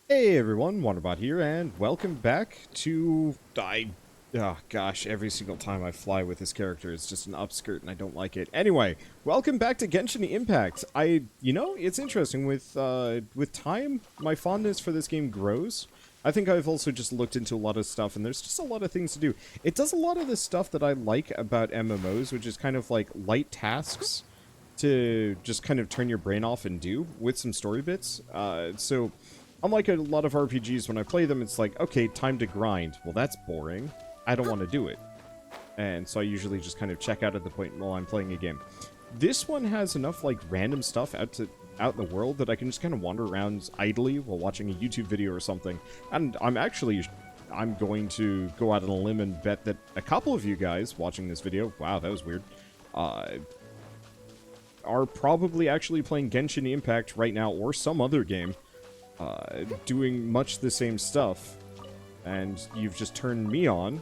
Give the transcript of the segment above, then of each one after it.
Hey everyone, Wanderbot here, and welcome back to... Oh gosh, every single time I fly with this character, it's just an upskirt and I don't like it. Anyway, welcome back to Genshin Impact. It's interesting, with time, my fondness for this game grows. I think I've also just looked into a lot of stuff, and there's just a lot of things to do. It does a lot of the stuff that I like about MMOs, which is kind of like light tasks to just kind of turn your brain off and do, with some story bits. So... Unlike a lot of RPGs, when I play them, it's like, okay, time to grind. Well, that's boring. I don't want to do it. And so I usually just kind of check out at the point while I'm playing a game. This one has enough, like, random stuff out in the world that I can just kind of wander around idly while watching a YouTube video or something. And I'm going to go out on a limb and bet that a couple of you guys watching this video, wow, that was weird, are probably actually playing Genshin Impact right now or some other game. Doing much the same stuff, and you've just turned me on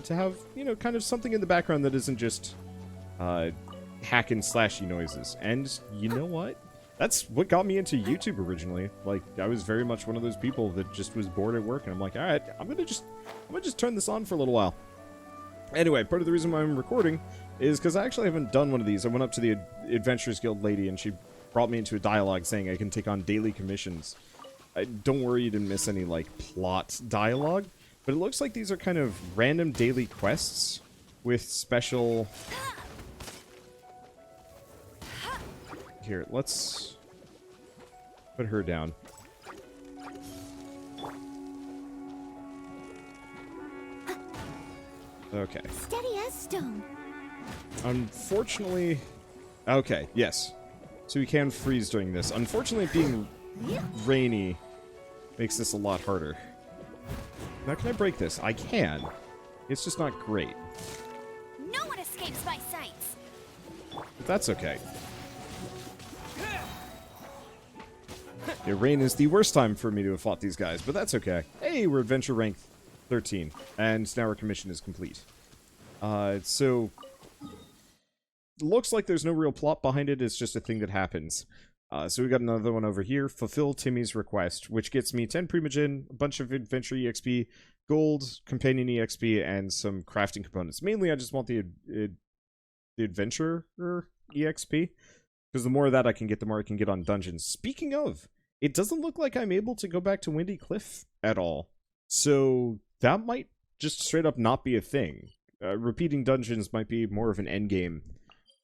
to have, kind of something in the background that isn't just hack and slashy noises. And you know what? That's what got me into YouTube originally. Like, I was very much one of those people that just was bored at work, and I'm like, all right, I'm gonna just turn this on for a little while. Anyway, part of the reason why I'm recording is because I actually haven't done one of these. I went up to the Adventurers Guild lady, and she brought me into a dialogue saying I can take on daily commissions. Don't worry you didn't miss any, like, plot dialogue, but it looks like these are kind of random daily quests with special... Here, let's put her down. Okay. Steady as stone. Unfortunately... Okay, yes. So we can freeze during this. Unfortunately, being rainy makes this a lot harder. Now, can I break this? I can. It's just not great. No one escapes my sights. But that's okay. Yeah, rain is the worst time for me to have fought these guys, but that's okay. Hey, we're adventure rank 13, and now our commission is complete. So... Looks like there's no real plot behind it, it's just a thing that happens. So we got another one over here. Fulfill Timmy's request, which gets me 10 Primogen, a bunch of Adventure EXP, Gold, Companion EXP, and some crafting components. Mainly, I just want the Adventurer EXP, because the more of that I can get, the more I can get on dungeons. Speaking of, it doesn't look like I'm able to go back to Windy Cliff at all. So that might just straight up not be a thing. Repeating dungeons might be more of an endgame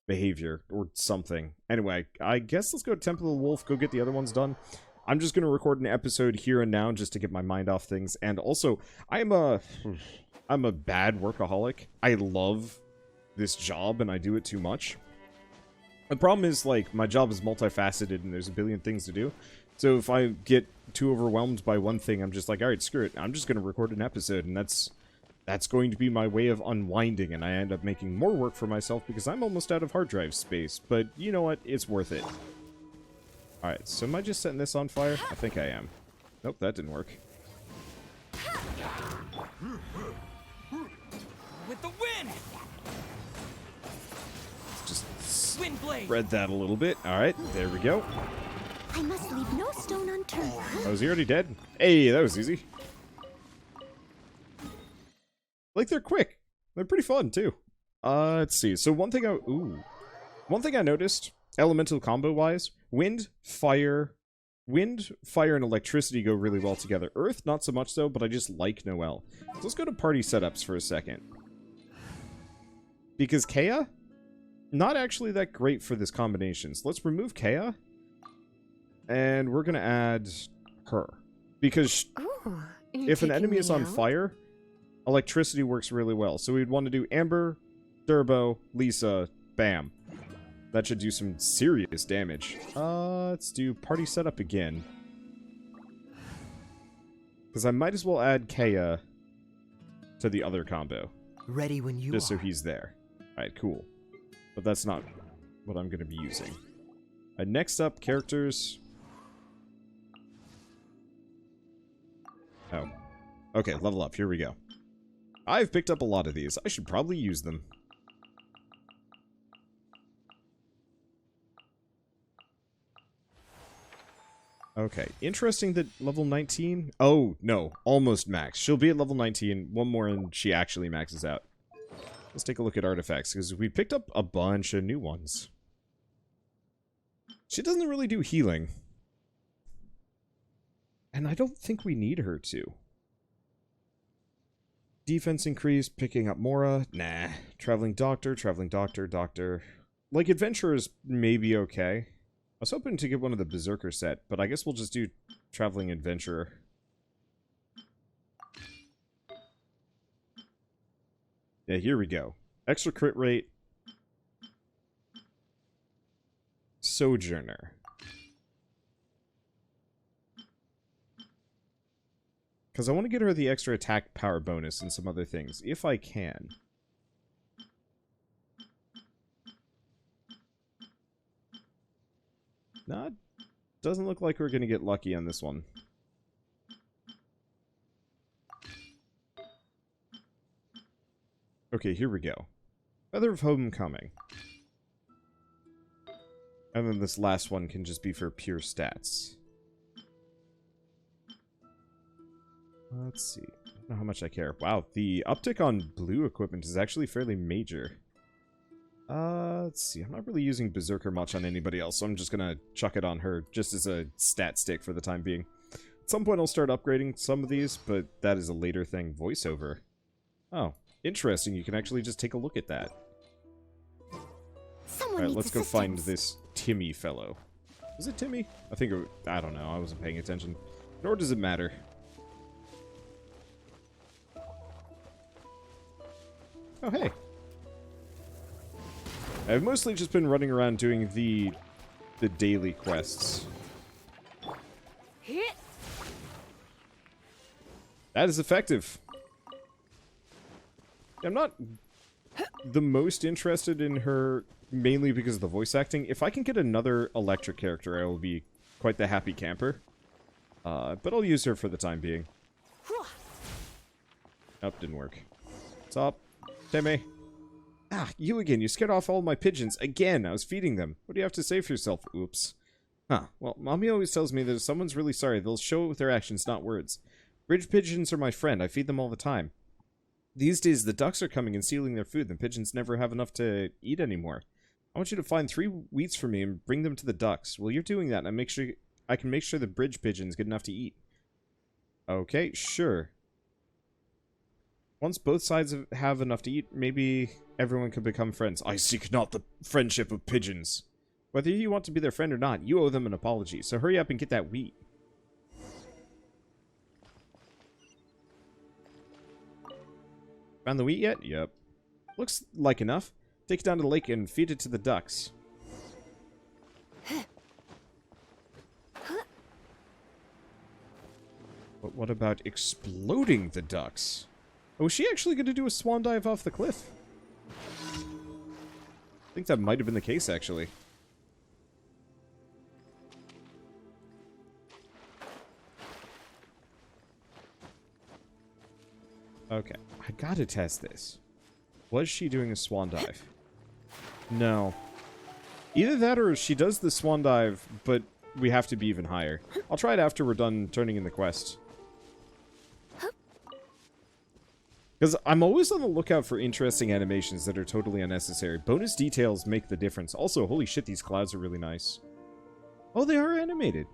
behavior or something. Anyway, I guess let's go to Temple of the Wolf, go get the other ones done. I'm just going to record an episode here and now just to get my mind off things. And also, I'm a bad workaholic. I love this job and I do it too much. The problem is, like, my job is multifaceted and there's a billion things to do. So if I get too overwhelmed by one thing, I'm just like, alright, screw it. I'm just going to record an episode, and that's going to be my way of unwinding, and I end up making more work for myself because I'm almost out of hard drive space. But you know what? It's worth it. Alright, so am I just setting this on fire? I think I am. Nope, that didn't work. With the wind! Let's just Wind blade! spread that a little bit. Alright, there we go. I must leave no stone unturned. Oh, is he already dead? Hey, that was easy. Like, they're quick. They're pretty fun, too. Let's see. So one thing I noticed, elemental combo-wise, wind, fire, and electricity go really well together. Earth, not so much so, but I just like Noelle. So let's go to party setups for a second. Because Kea, not actually that great for this combination. So let's remove Kea, and we're gonna add her. Because Ooh, if an enemy is on fire, electricity works really well. So we'd want to do Amber, Durbo, Lisa, bam. That should do some serious damage. Let's do party setup again. Because I might as well add Kea to the other combo. Ready when you just so he's there. Alright, cool. But that's not what I'm going to be using. Next up, characters. Oh. Okay, level up. Here we go. I've picked up a lot of these. I should probably use them. Okay, interesting that level 19... Oh, no, almost max. She'll be at level 19, one more and she actually maxes out. Let's take a look at artifacts, because we picked up a bunch of new ones. She doesn't really do healing. And I don't think we need her to. Defense increase, picking up Mora. Nah. Traveling doctor, doctor. Like, adventurers may be okay. I was hoping to get one of the Berserker set, but I guess we'll just do traveling adventurer. Yeah, here we go. Extra crit rate. Sojourner. Because I want to get her the extra attack power bonus and some other things, if I can. Nah, doesn't look like we're going to get lucky on this one. Okay, here we go. Feather of Homecoming. And then this last one can just be for pure stats. Let's see. I don't know how much I care. Wow, the uptick on blue equipment is actually fairly major. Let's see. I'm not really using Berserker much on anybody else, so I'm just gonna chuck it on her, just as a stat stick for the time being. At some point I'll start upgrading some of these, but that is a later thing. Voiceover. Oh, interesting. You can actually just take a look at that. Alright, let's go find this Timmy fellow. Is it Timmy? I think I don't know. I wasn't paying attention. Nor does it matter. Oh, hey. I've mostly just been running around doing the daily quests. That is effective. I'm not the most interested in her, mainly because of the voice acting. If I can get another electric character, I will be quite the happy camper. But I'll use her for the time being. Nope, didn't work. What's up, Timmy? Ah, you again. You scared off all my pigeons. Again, I was feeding them. What do you have to say for yourself? Oops. Huh. Well, Mommy always tells me that if someone's really sorry, they'll show it with their actions, not words. Bridge pigeons are my friend. I feed them all the time. These days, the ducks are coming and stealing their food. The pigeons never have enough to eat anymore. I want you to find 3 wheats for me and bring them to the ducks. Well, you're doing that, and I can make sure the bridge pigeons get enough to eat. Okay, sure. Once both sides have enough to eat, maybe everyone could become friends. I seek not the friendship of pigeons. Whether you want to be their friend or not, you owe them an apology. So hurry up and get that wheat. Found the wheat yet? Yep. Looks like enough. Take it down to the lake and feed it to the ducks. But what about exploding the ducks? Oh, is she actually going to do a swan dive off the cliff? I think that might have been the case, actually. Okay, I gotta test this. Was she doing a swan dive? No. Either that or she does the swan dive, but we have to be even higher. I'll try it after we're done turning in the quest. Because I'm always on the lookout for interesting animations that are totally unnecessary. Bonus details make the difference. Also, holy shit, these clouds are really nice. Oh, they are animated.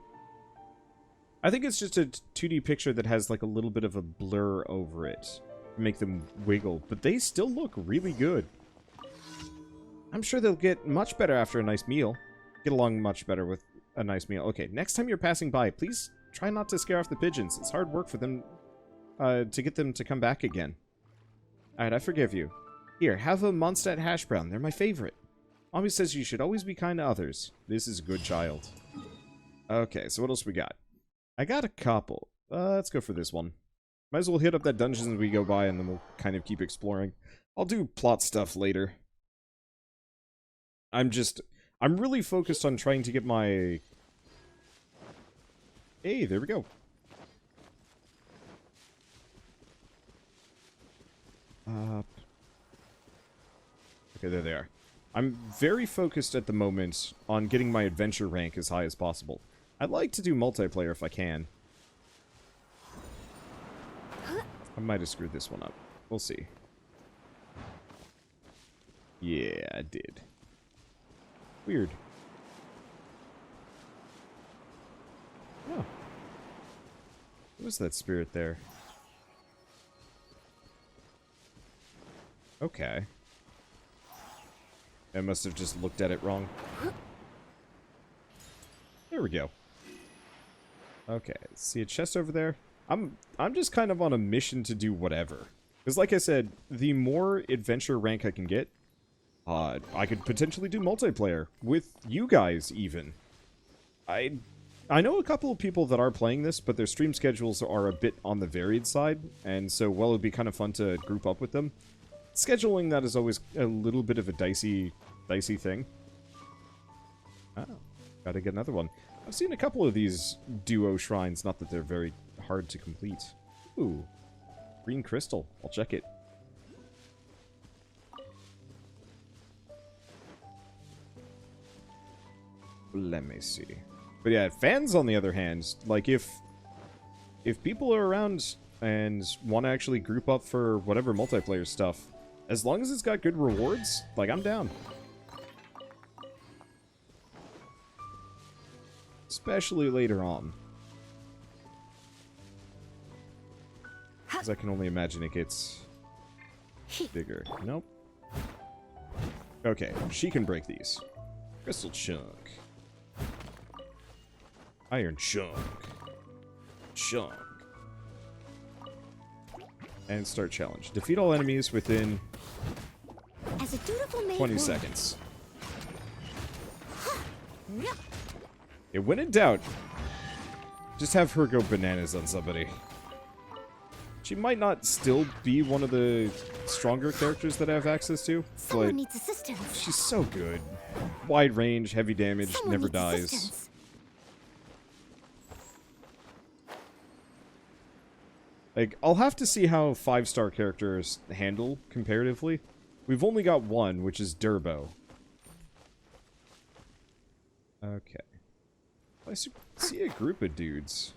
I think it's just a 2D picture that has like a little bit of a blur over it. Make them wiggle, but they still look really good. I'm sure they'll get much better after a nice meal. Get along much better with a nice meal. Okay, next time you're passing by, please try not to scare off the pigeons. It's hard work for them to get them to come back again. Alright, I forgive you. Here, have a Mondstadt hash brown. They're my favorite. Mommy says you should always be kind to others. This is a good child. Okay, so what else we got? I got a couple. Let's go for this one. Might as well hit up that dungeon as we go by, and then we'll kind of keep exploring. I'll do plot stuff later. I'm really focused on trying to get my... Hey, there we go. Okay, there they are. I'm very focused at the moment on getting my adventure rank as high as possible. I'd like to do multiplayer if I can. I might have screwed this one up. We'll see. Yeah, I did. Weird. Oh. What was that spirit there? Okay. I must have just looked at it wrong. There we go. Okay, see a chest over there? I'm just kind of on a mission to do whatever. Because like I said, the more adventure rank I can get, I could potentially do multiplayer. With you guys, even. I know a couple of people that are playing this, but their stream schedules are a bit on the varied side. And so, well, it'd be kind of fun to group up with them. Scheduling that is always a little bit of a dicey thing. Oh, gotta get another one. I've seen a couple of these duo shrines, not that they're very hard to complete. Ooh, green crystal. I'll check it. Let me see. But yeah, fans on the other hand, like if people are around and want to actually group up for whatever multiplayer stuff, as long as it's got good rewards, like, I'm down. Especially later on. Because I can only imagine it gets bigger. Nope. Okay, she can break these. Crystal chunk. Iron chunk. Chunk. And start challenge. Defeat all enemies within As a dutiful maid 20 woman. seconds. When in doubt, just have her go bananas on somebody. She might not still be one of the stronger characters that I have access to, Someone but needs assistance. she's so good. Wide range, heavy damage, Someone never needs dies. assistance. Like, I'll have to see how 5-star characters handle comparatively. We've only got one, which is Durbo. Okay. I see a group of dudes.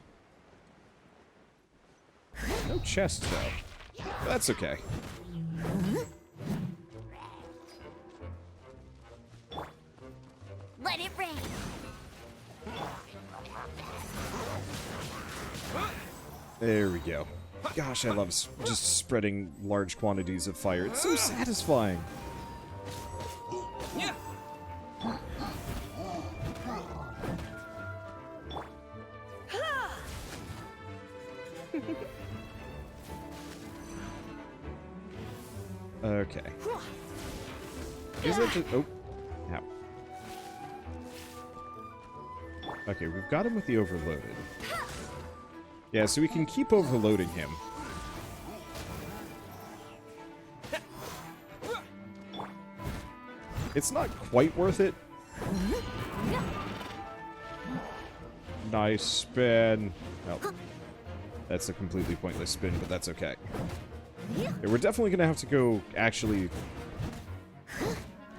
No chest, though. That's okay. Let it rain. There we go. Gosh, I love just spreading large quantities of fire. It's so satisfying. Yeah. Okay. Is that just... Oh. Ow. Okay, we've got him with the overloaded. Yeah, so we can keep overloading him. It's not quite worth it. Nice spin. Oh. That's a completely pointless spin, but that's okay. Yeah, we're definitely gonna have to go actually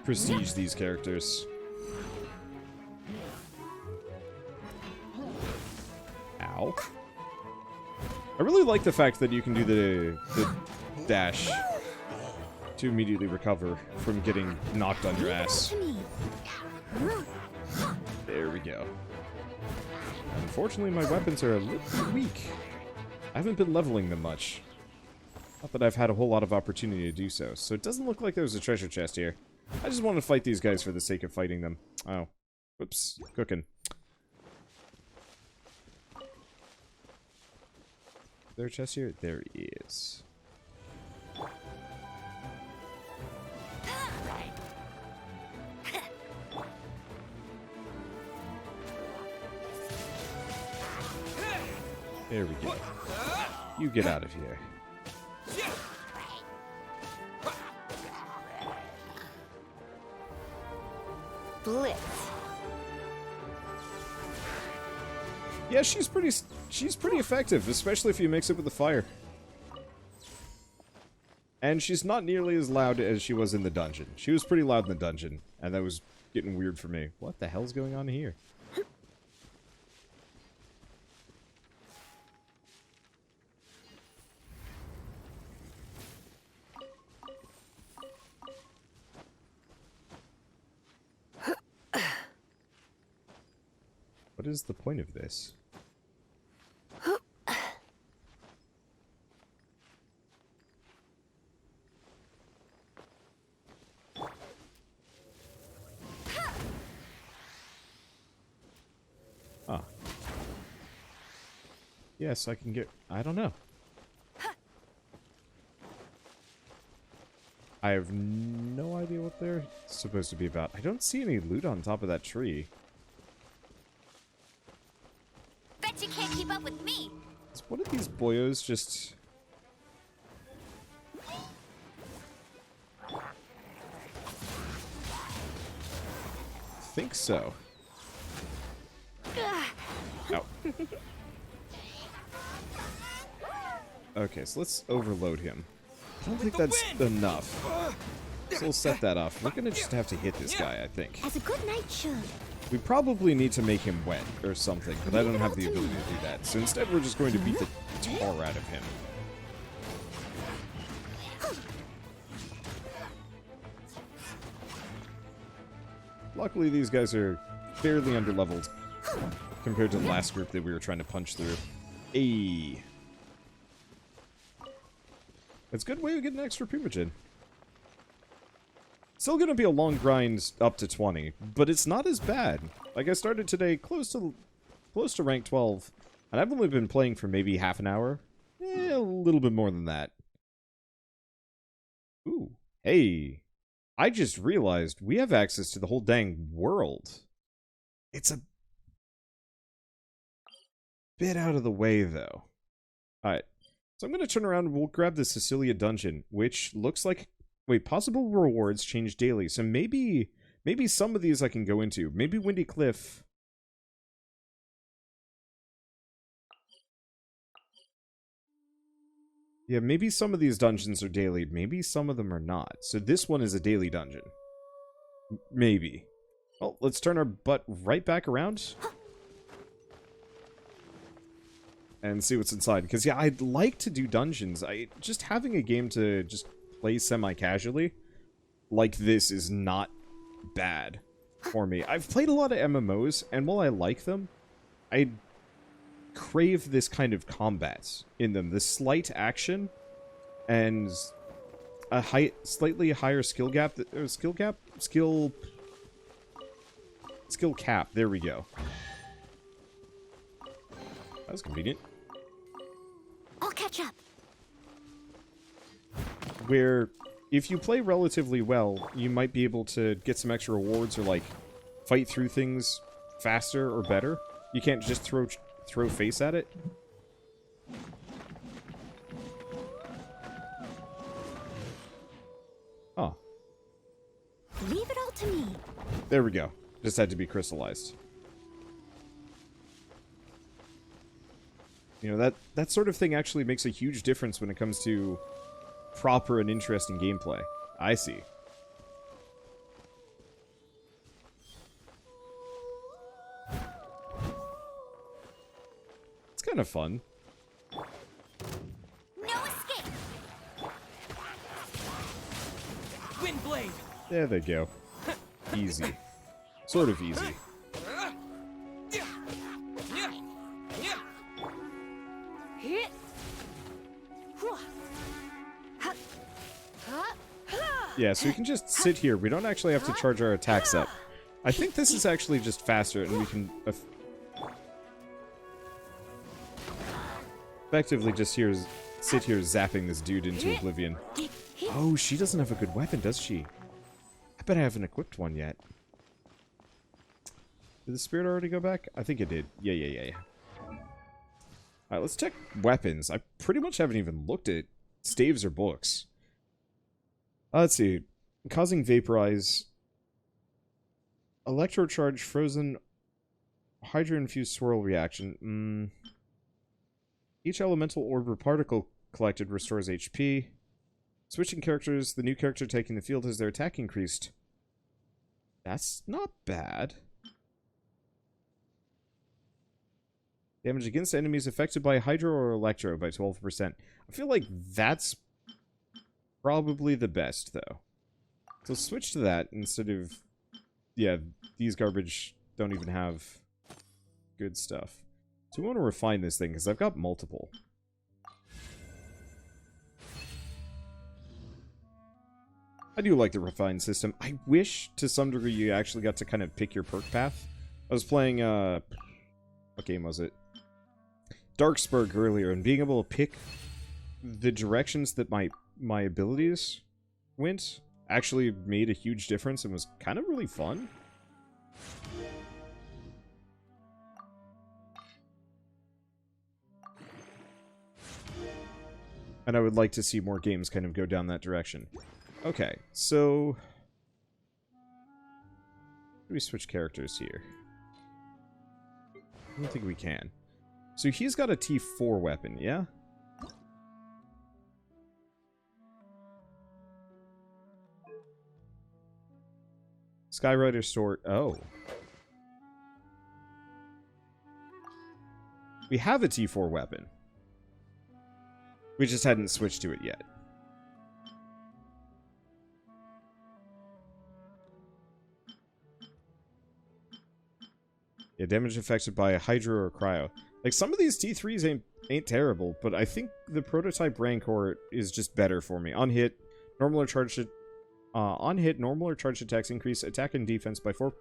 prestige these characters. Ow. I really like the fact that you can do the dash to immediately recover from getting knocked on your ass. There we go. Unfortunately, my weapons are a little bit weak. I haven't been leveling them much. Not that I've had a whole lot of opportunity to do so. So it doesn't look like there's a treasure chest here. I just want to fight these guys for the sake of fighting them. Oh. Whoops. Cooking. Is there a chest here? There is. There we go. You get out of here. Blitz. Yeah, she's pretty effective, especially if you mix it with the fire. And she's not nearly as loud as she was in the dungeon. She was pretty loud in the dungeon, and that was getting weird for me. What the hell's going on here? What is the point of this? Ah. Yes, I can get... I don't know. I have no idea what they're supposed to be about. I don't see any loot on top of that tree. Bet you can't keep up with me. Is one of these boyos just... think so. Ow. Okay, so let's overload him. I don't think that's enough. So we'll set that off. We're gonna just have to hit this guy, I think. As a good knight should. We probably need to make him wet or something, but I don't have the ability to do that. So instead we're just going to beat the tar out of him. Luckily these guys are fairly underleveled compared to the last group that we were trying to punch through. Ayy. It's a good way of getting extra Pigeon. Still gonna be a long grind up to 20, but it's not as bad. Like, I started today close to rank 12, and I've only been playing for maybe half an hour. A little bit more than that. Ooh, hey. I just realized we have access to the whole dang world. It's a bit out of the way, though. Alright. So I'm going to turn around and we'll grab the Seelie dungeon, which looks like... Wait, possible rewards change daily. So maybe some of these I can go into. Maybe Windy Cliff. Yeah, maybe some of these dungeons are daily. Maybe some of them are not. So this one is a daily dungeon. Maybe. Well, let's turn our butt right back around. And see what's inside. Because, yeah, I'd like to do dungeons. Just having a game to just play semi-casually like this is not bad for me. I've played a lot of MMOs, and while I like them, I crave this kind of combat in them. The slight action and a slightly higher skill gap. Skill cap. There we go. That was convenient. I'll catch up. Where, if you play relatively well, you might be able to get some extra rewards or, like, fight through things faster or better. You can't just throw face at it. Oh. Leave it all to me. There we go. Just had to be crystallized. You know, that sort of thing actually makes a huge difference when it comes to proper and interesting gameplay. I see. It's kind of fun. No escape. Wind blade. There they go. Easy. Sort of easy. Yeah, so we can just sit here. We don't actually have to charge our attacks up. I think this is actually just faster, and we can effectively just sit here zapping this dude into oblivion. Oh, she doesn't have a good weapon, does she? I bet I haven't equipped one yet. Did the spirit already go back? I think it did. Yeah. Alright, let's check weapons. I pretty much haven't even looked at staves or books. Let's see. Causing vaporize. Electrocharge, frozen, hydro-infused swirl reaction. Each elemental orb or particle collected restores HP. Switching characters, the new character taking the field has their attack increased. That's not bad. Damage against enemies affected by hydro or electro by 12%. I feel like that's probably the best, though. So switch to that instead of... Yeah, these garbage don't even have Good stuff. So we want to refine this thing, because I've got multiple. I do like the refined system. I wish, to some degree, you actually got to kind of pick your perk path. I was playing, what game was it? Darksburg earlier, and being able to pick the directions that my abilities went actually made a huge difference and was kind of really fun. And I would like to see more games kind of go down that direction. Okay, so... Let me switch characters here. I don't think we can. So he's got a T4 weapon, yeah? Skyrider Sword. Oh. We have a T4 weapon. We just hadn't switched to it yet. Yeah, damage affected by a Hydro or Cryo. Like, some of these T3s ain't terrible, but I think the prototype Rancor is just better for me. On hit, normal or charged attacks increase attack and defense by 4%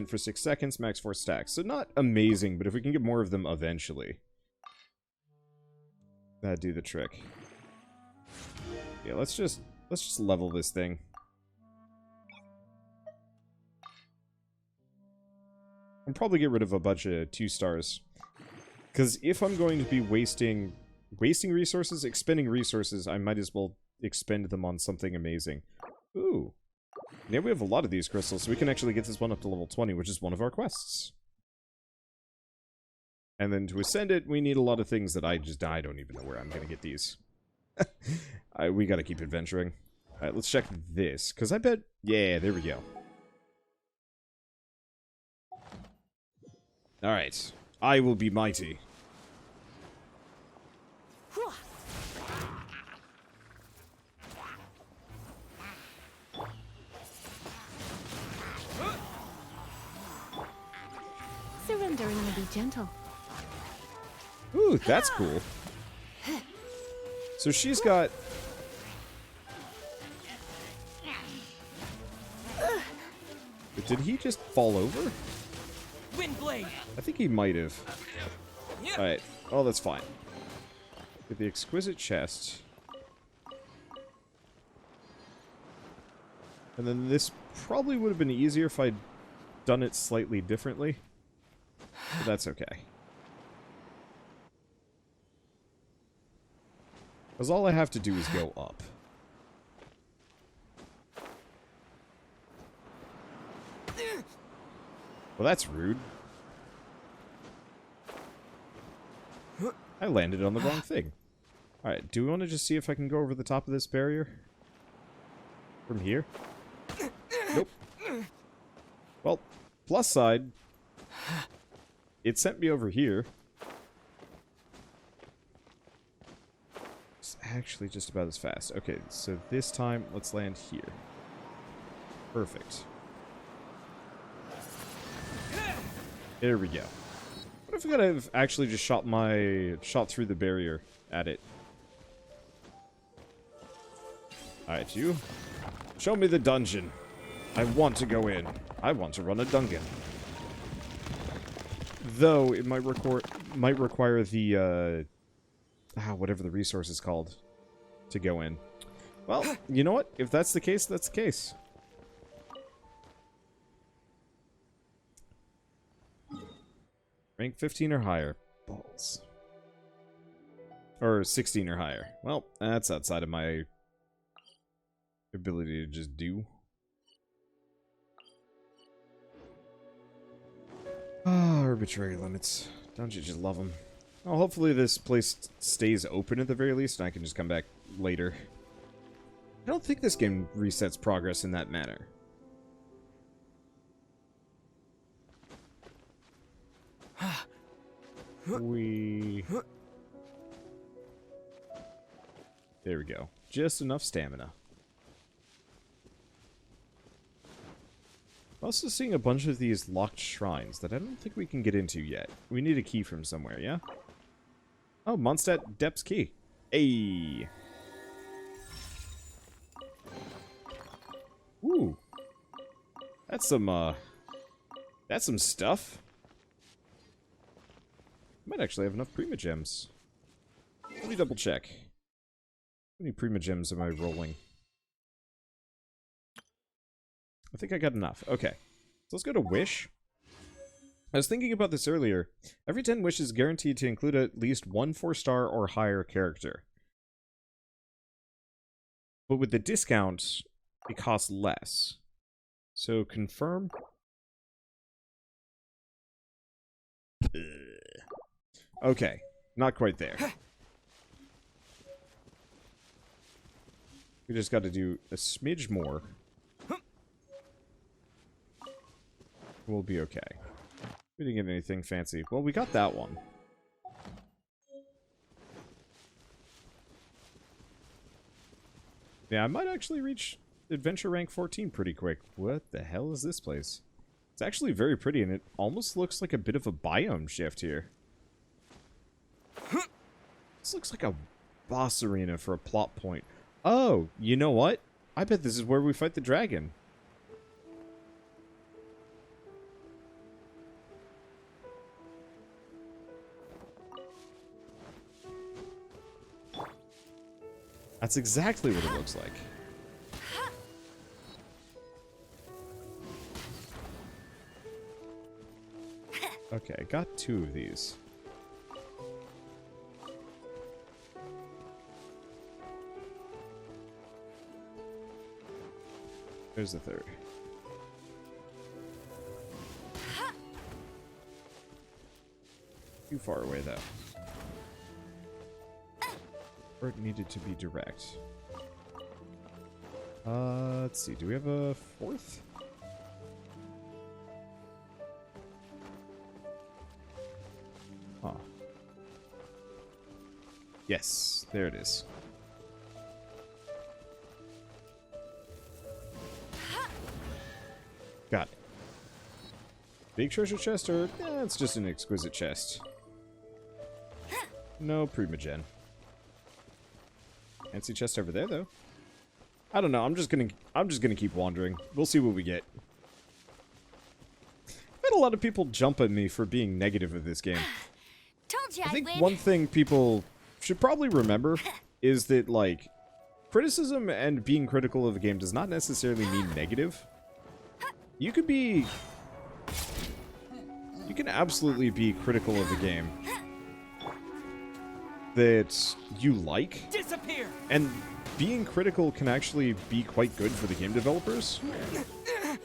for 6 seconds, max 4 stacks. So not amazing, but if we can get more of them eventually, that'd do the trick. Yeah, let's just level this thing. I'll probably get rid of a bunch of 2 stars. Because if I'm going to be wasting resources, expending resources, I might as well expend them on something amazing. Ooh. Yeah, we have a lot of these crystals, so we can actually get this one up to level 20, which is one of our quests. And then to ascend it, we need a lot of things that I don't even know where I'm going to get these. We got to keep adventuring. Alright, let's check this, because I bet... Yeah, there we go. Alright. I will be mighty. Surrendering will be gentle. Ooh, that's cool. So she's got... Did he just fall over? Wind blade. I think he might have. Alright. Oh, that's fine. Get the exquisite chest. And then this probably would have been easier if I'd done it slightly differently. But that's okay. Because all I have to do is go up. Well, that's rude. I landed on the wrong thing. Alright, do we want to just see if I can go over the top of this barrier? From here? Nope. Well, plus side, it sent me over here. It's actually just about as fast. Okay, so this time, let's land here. Perfect. There we go. What if I could have actually just shot through the barrier at it? Alright, you. Show me the dungeon. I want to go in. I want to run a dungeon. Though, it might require the, whatever the resource is called, to go in. Well, you know what? If that's the case, that's the case. Rank 15 or higher. Balls. Or 16 or higher. Well, that's outside of my ability to just do. Ah, arbitrary limits. Don't you just love them? Well, hopefully this place stays open at the very least, and I can just come back later. I don't think this game resets progress in that manner. There we go. Just enough stamina. I'm also seeing a bunch of these locked shrines that I don't think we can get into yet. We need a key from somewhere, yeah? Oh, Mondstadt Depth's key. Hey. Ooh. That's some stuff. Might actually have enough Prima Gems. Let me double check. How many Prima Gems am I rolling? I think I got enough. Okay. So let's go to Wish. I was thinking about this earlier. Every 10 wishes is guaranteed to include at least one 4-star or higher character. But with the discount, it costs less. So confirm. Okay. Not quite there. We just got to do a smidge more. We'll be okay. We didn't get anything fancy. Well, we got that one. Yeah, I might actually reach Adventure Rank 14 pretty quick. What the hell is this place? It's actually very pretty, and it almost looks like a bit of a biome shift here. This looks like a boss arena for a plot point. Oh, you know what? I bet this is where we fight the dragon. That's exactly what it looks like. Okay, I got 2 of these. There's the 3rd. Too far away, though. Or it needed to be direct. Let's see. Do we have a 4th? Huh. Yes, there it is. Got it. Big treasure chest, or it's just an exquisite chest. No Primogen. Fancy chest over there, though. I don't know. I'm just gonna keep wandering. We'll see what we get. I've had a lot of people jump at me for being negative of this game. Told you I think I'd win. one thing people should probably remember is that, like, criticism and being critical of a game does not necessarily mean negative. You could be... You can absolutely be critical of a game that you like. Disappear. And being critical can actually be quite good for the game developers,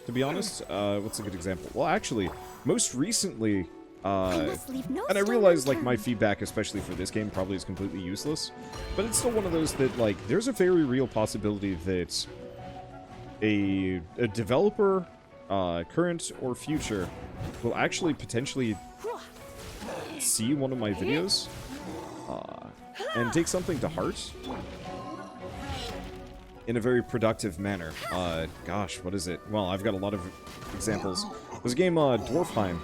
to be honest. What's a good example? Well, actually, most recently, must leave no and I stone realize, like, unturned. my feedback, especially for this game, probably is completely useless, but it's still one of those that, like, there's a very real possibility that a developer, current or future, will actually potentially see one of my videos, and take something to heart in a very productive manner. Gosh, what is it? Well, I've got a lot of examples. There's a game, Dwarfheim,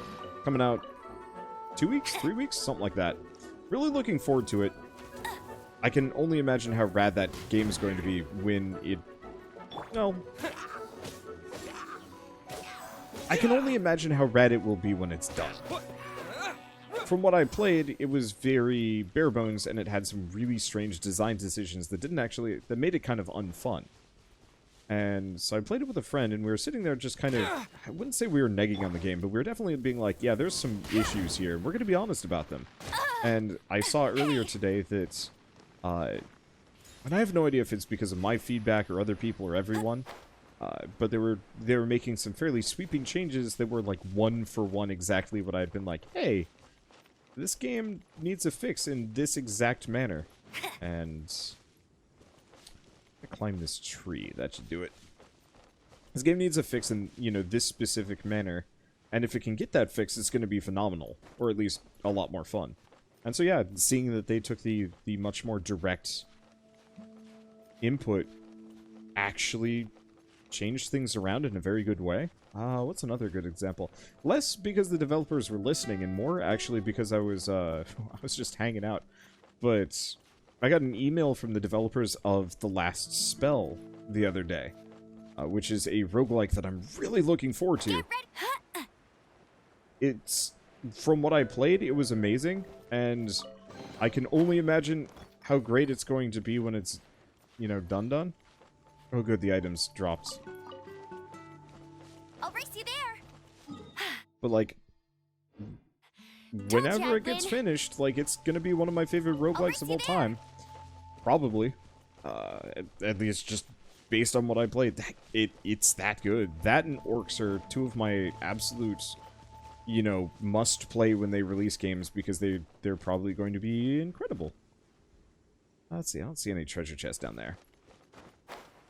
coming out 2 weeks? 3 weeks? Something like that. Really looking forward to it. I can only imagine how rad that game is going to be when it... No. I can only imagine how rad it will be when it's done. From what I played, it was very bare bones, and it had some really strange design decisions that that made it kind of unfun. And so I played it with a friend, and we were sitting there just kind of, I wouldn't say we were negging on the game, but we were definitely being like, yeah, there's some issues here, and we're going to be honest about them. And I saw earlier today that, and I have no idea if it's because of my feedback or other people or everyone, but they were making some fairly sweeping changes that were like one for one exactly what I had been like, hey, this game needs a fix in this exact manner. And I climb this tree. That should do it. This game needs a fix in, you know, this specific manner. And if it can get that fix, it's going to be phenomenal. Or at least a lot more fun. And so yeah, seeing that they took the much more direct input actually changed things around in a very good way. What's another good example? Less because the developers were listening, and more actually because I was I was just hanging out. But I got an email from the developers of The Last Spell the other day, which is a roguelike that I'm really looking forward to. It's, from what I played, it was amazing, and I can only imagine how great it's going to be when it's, you know, done. Oh good, the items dropped. I'll race you there. But like, whenever it gets finished, like, it's gonna be one of my favorite roguelikes of all time. Probably. At least just based on what I played. It's that good. That and Orcs are two of my absolute, you know, must play when they release games, because they're probably going to be incredible. Let's see, I don't see any treasure chest down there.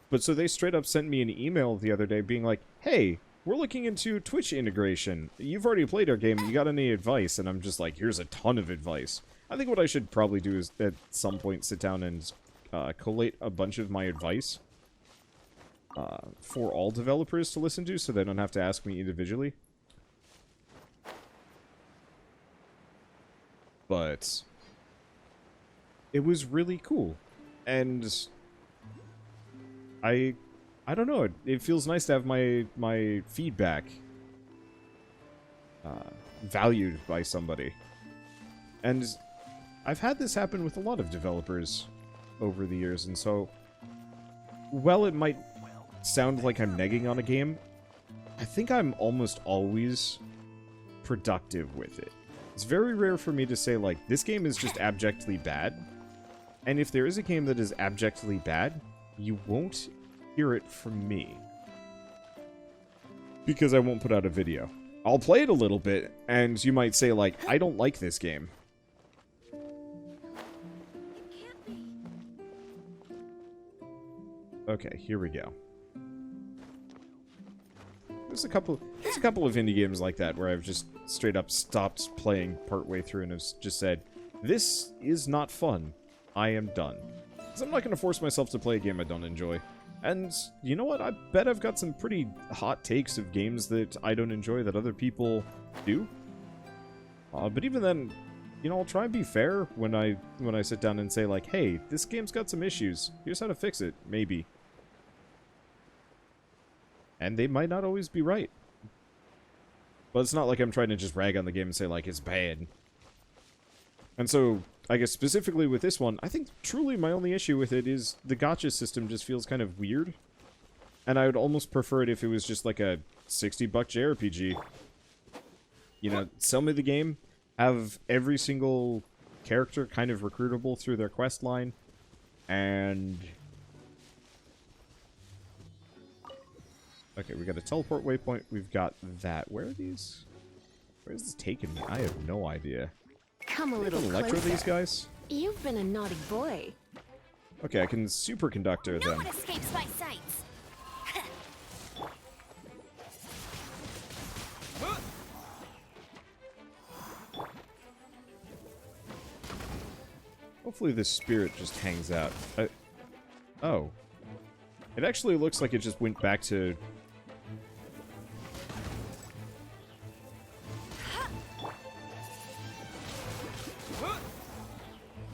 But so they straight up sent me an email the other day being like, hey, we're looking into Twitch integration. You've already played our game, you got any advice? And I'm just like, here's a ton of advice. I think what I should probably do is at some point sit down and collate a bunch of my advice for all developers to listen to, so they don't have to ask me individually. But it was really cool, and I don't know, it feels nice to have my feedback valued by somebody. And I've had this happen with a lot of developers over the years, and so, while it might sound like I'm negging on a game, I think I'm almost always productive with it. It's very rare for me to say, like, this game is just abjectly bad. And if there is a game that is abjectly bad, you won't hear it from me. Because I won't put out a video. I'll play it a little bit, and you might say, like, I don't like this game. Okay, here we go. There's a couple of indie games like that where I've just straight up stopped playing partway through and have just said, this is not fun. I am done. Because I'm not going to force myself to play a game I don't enjoy. And you know what? I bet I've got some pretty hot takes of games that I don't enjoy that other people do. But even then, you know, I'll try and be fair when I sit down and say, like, hey, this game's got some issues. Here's how to fix it. Maybe. And they might not always be right. But it's not like I'm trying to just rag on the game and say, like, it's bad. And so, I guess specifically with this one, I think truly my only issue with it is the gacha system just feels kind of weird. And I would almost prefer it if it was just like a $60 JRPG. You know, some of the game have every single character kind of recruitable through their quest line. And... okay, we got a teleport waypoint. We've got that. Where are these? Where is this taking me? I have no idea. Come a little electro closer. these guys? You've been a naughty boy. Okay, I can superconductor No them. one escapes my sights. Hopefully this spirit just hangs out. Oh. It actually looks like it just went back to...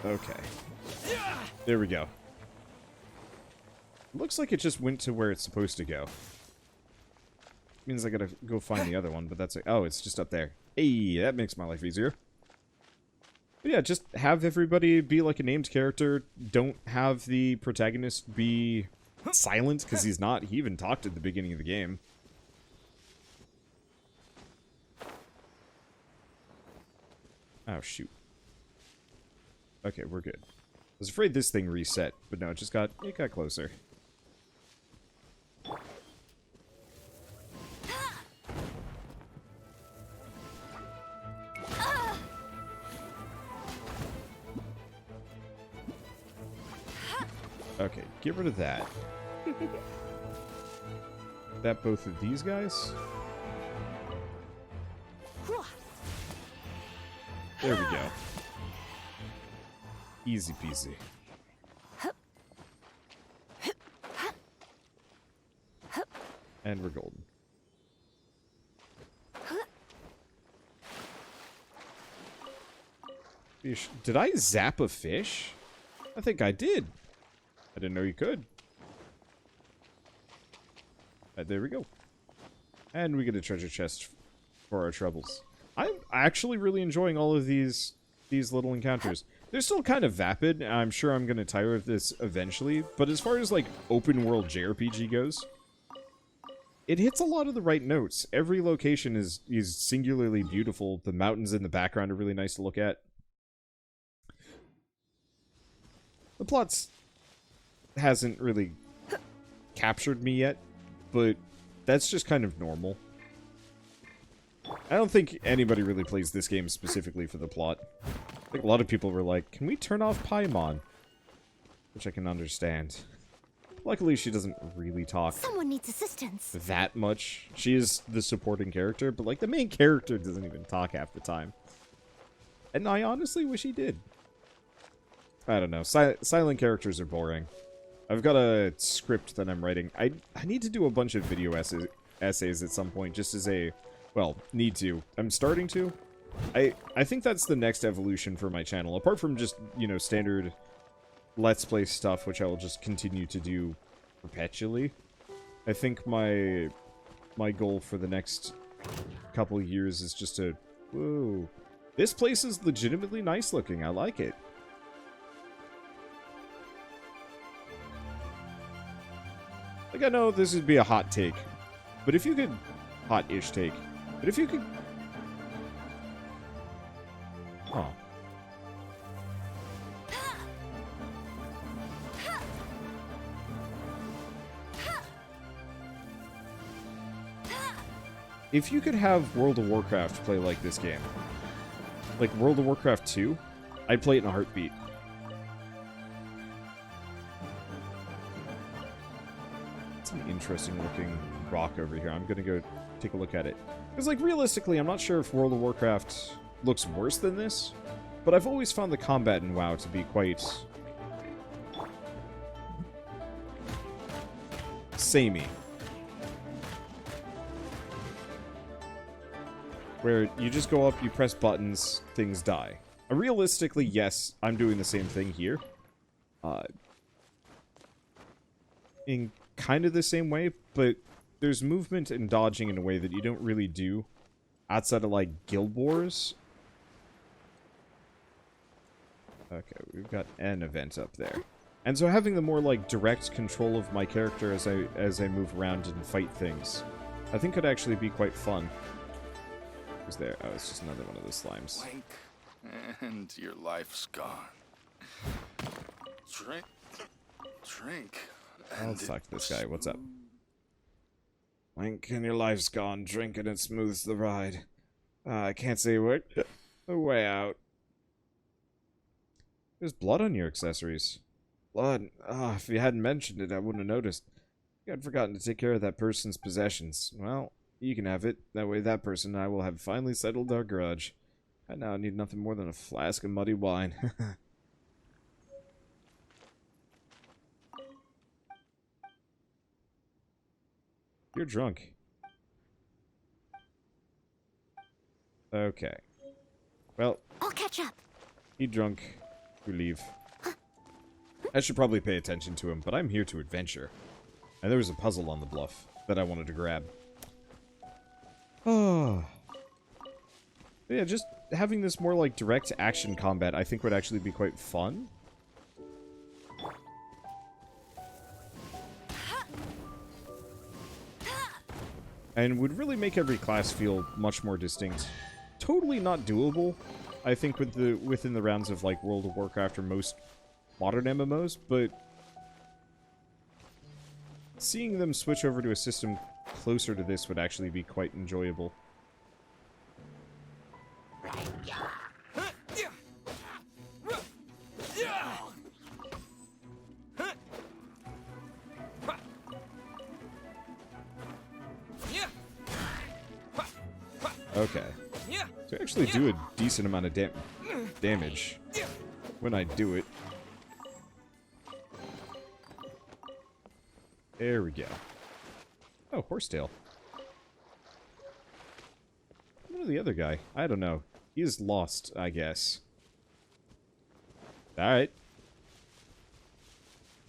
okay. There we go. Looks like it just went to where it's supposed to go. Means I gotta go find the other one, but that's like, oh, it's just up there. Hey, that makes my life easier. But yeah, just have everybody be like a named character. Don't have the protagonist be silent, because he's not. He even talked at the beginning of the game. Oh, shoot. Okay, we're good. I was afraid this thing reset, but no, it got closer. Okay, get rid of that. That both of these guys? There we go. Easy peasy. And we're golden. Fish. Did I zap a fish? I think I did. I didn't know you could. There we go. And we get a treasure chest for our troubles. I'm actually really enjoying all of these little encounters. They're still kind of vapid. I'm sure I'm going to tire of this eventually. But as far as, like, open world JRPG goes, it hits a lot of the right notes. Every location is singularly beautiful. The mountains in the background are really nice to look at. The plot's hasn't really captured me yet, but that's just kind of normal. I don't think anybody really plays this game specifically for the plot. I think a lot of people were like, can we turn off Paimon? Which I can understand. Luckily, she doesn't really talk Someone needs assistance. that much. She is the supporting character, but like the main character doesn't even talk half the time. And I honestly wish he did. I don't know. Silent characters are boring. I've got a script that I'm writing. I need to do a bunch of video essays at some point, just as a... Well, need to. I'm starting to. I think that's the next evolution for my channel. Apart from just, you know, standard Let's Play stuff, which I will just continue to do perpetually. I think my goal for the next couple years is just to... Whoa. This place is legitimately nice looking. I like it. Like, I know this would be a hot take, but if you could... Hot-ish take. But if you could... Huh. If you could have World of Warcraft play like this game, like World of Warcraft 2, I'd play it in a heartbeat. It's an interesting looking rock over here. I'm gonna go take a look at it. Because, like, realistically, I'm not sure if World of Warcraft looks worse than this, but I've always found the combat in WoW to be quite... samey. Where you just go up, you press buttons, things die. Realistically, yes, I'm doing the same thing here. In kind of the same way, but there's movement and dodging in a way that you don't really do outside of, like, Guild Wars. Okay, we've got an event up there. And so having the more, like, direct control of my character as I move around and fight things, I think could actually be quite fun. Who's there? Oh, it's just another one of the slimes. Blink, and your life's gone. Drink. Let's talk to this guy. What's up? Blink and your life's gone. Drink and it smooths the ride. I can't see what. The way out. There's blood on your accessories. Blood. If you hadn't mentioned it, I wouldn't have noticed. You had forgotten to take care of that person's possessions. Well, you can have it. That way that person and I will have finally settled our grudge. I now need nothing more than a flask of muddy wine. You're drunk. Okay. Well, I'll catch up. he drunk. We leave. I should probably pay attention to him, but I'm here to adventure. And there was a puzzle on the bluff that I wanted to grab. Oh. Yeah, just having this more like direct action combat I think would actually be quite fun. And would really make every class feel much more distinct. Totally not doable, I think, within the rounds of like World of Warcraft or most modern MMOs, but seeing them switch over to a system closer to this would actually be quite enjoyable. Okay. So I actually do a decent amount of damage when I do it. There we go. Oh, Horsetail. What the other guy? I don't know. He is lost, I guess. Alright.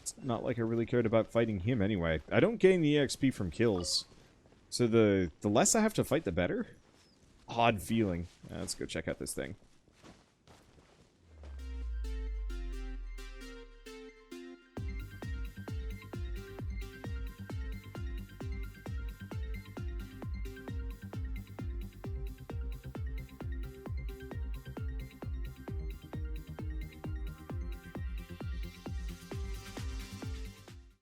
It's not like I really cared about fighting him anyway. I don't gain the EXP from kills. So the less I have to fight, the better? Odd feeling. Let's go check out this thing.